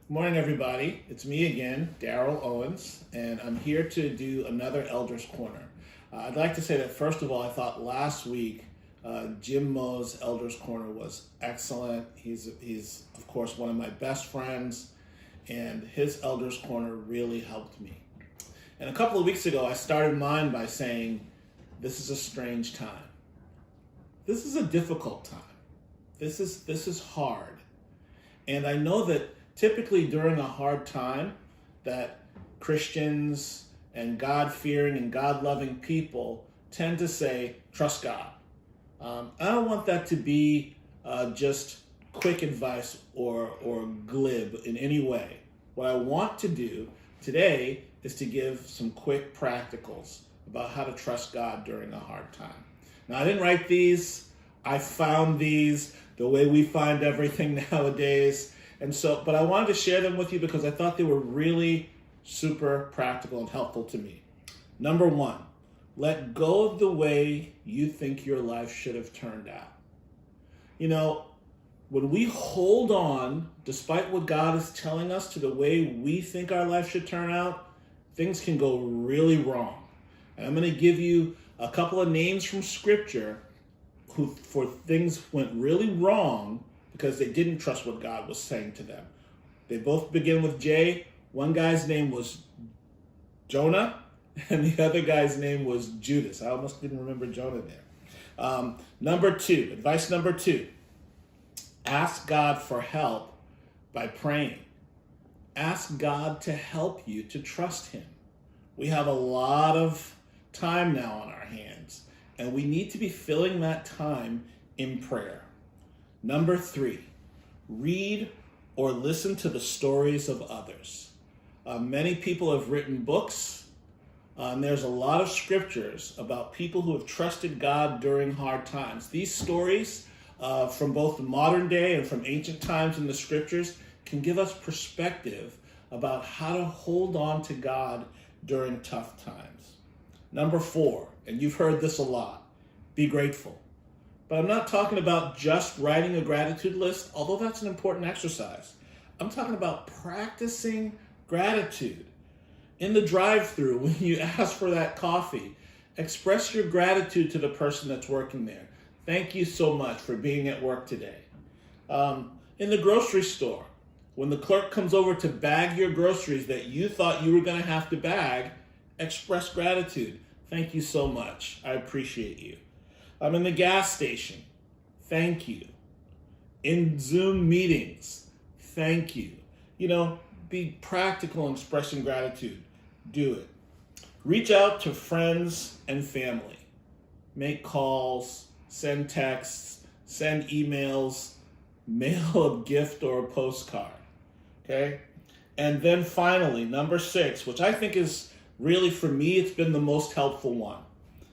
Good morning, everybody. It's me again, Darryl Owens, and I'm here to do another Elders Corner. I'd like to say that, first of all, I thought last week Jim Moe's Elders Corner was excellent. He's, of course, one of my best friends, and his Elders Corner really helped me. And a couple of weeks ago, I started mine by saying, this is a strange time. This is a difficult time. This is hard. And I know that typically during a hard time that Christians and God-fearing and God-loving people tend to say, trust God. I don't want that to be just quick advice or glib in any way. What I want to do today is to give some quick practicals about how to trust God during a hard time. Now, I didn't write these. I found these the way we find everything nowadays. But I wanted to share them with you because I thought they were really super practical and helpful to me. Number one, let go of the way you think your life should have turned out. You know, when we hold on, despite what God is telling us, to the way we think our life should turn out, things can go really wrong. And I'm going to give you a couple of names from Scripture for things went really wrong because they didn't trust what God was saying to them. They both begin with J. One guy's name was Jonah, and the other guy's name was Judas. I almost didn't remember Jonah there. Advice number two, ask God for help by praying. Ask God to help you to trust Him. We have a lot of time now on our hands, and we need to be filling that time in prayer. Number three, read or listen to the stories of others. Many people have written books. There's a lot of scriptures about people who have trusted God during hard times. These stories from both the modern day and from ancient times in the scriptures can give us perspective about how to hold on to God during tough times. Number four, and you've heard this a lot, be grateful. But I'm not talking about just writing a gratitude list, although that's an important exercise. I'm talking about practicing gratitude. In the drive-thru, when you ask for that coffee, express your gratitude to the person that's working there. Thank you so much for being at work today. In the grocery store, when the clerk comes over to bag your groceries that you thought you were going to have to bag, express gratitude. Thank you so much. I appreciate you. I'm in the gas station. Thank you. In Zoom meetings. Thank you. You know, be practical in expressing gratitude. Do it. Reach out to friends and family. Make calls, send texts, send emails, mail a gift or a postcard. Okay? And then finally, number six, which I think is really, for me, it's been the most helpful one.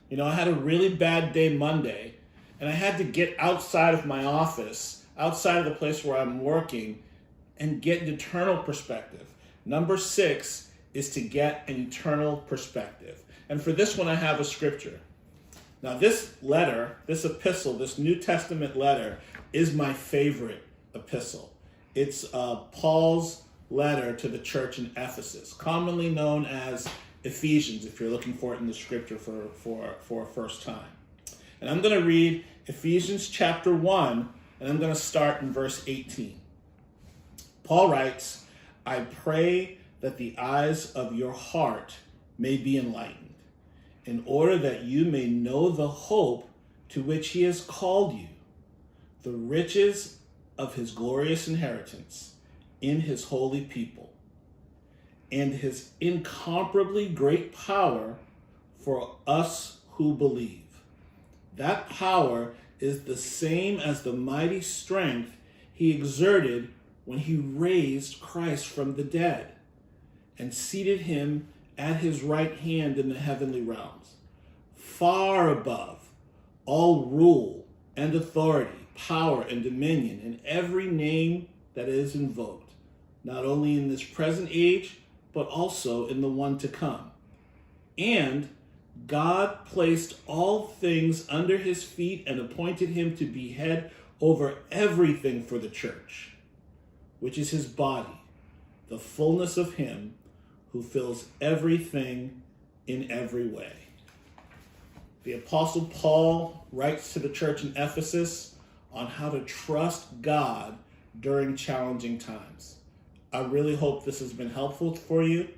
You know, I had a really bad day Monday, and I had to get outside of my office, outside of the place where I'm working, and get an eternal perspective. Number six is to get an eternal perspective. And for this one, I have a scripture. Now, this letter, this epistle, this New Testament letter, is my favorite epistle. It's Paul's letter to the church in Ephesus, commonly known as Ephesians, if you're looking for it in the scripture for a first time. And I'm going to read Ephesians chapter 1, and I'm going to start in verse 18. Paul writes, I pray that the eyes of your heart may be enlightened, in order that you may know the hope to which he has called you, the riches of his glorious inheritance in his holy people, and his incomparably great power for us who believe. That power is the same as the mighty strength he exerted when he raised Christ from the dead and seated him at his right hand in the heavenly realms, far above all rule and authority, power and dominion, and every name that is invoked, not only in this present age, but also in the one to come. And God placed all things under his feet and appointed him to be head over everything for the church, which is his body, the fullness of him who fills everything in every way. The Apostle Paul writes to the church in Ephesus on how to trust God during challenging times. I really hope this has been helpful for you.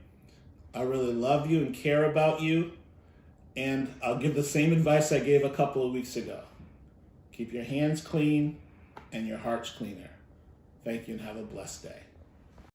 I really love you and care about you. And I'll give the same advice I gave a couple of weeks ago. Keep your hands clean and your hearts cleaner. Thank you and have a blessed day.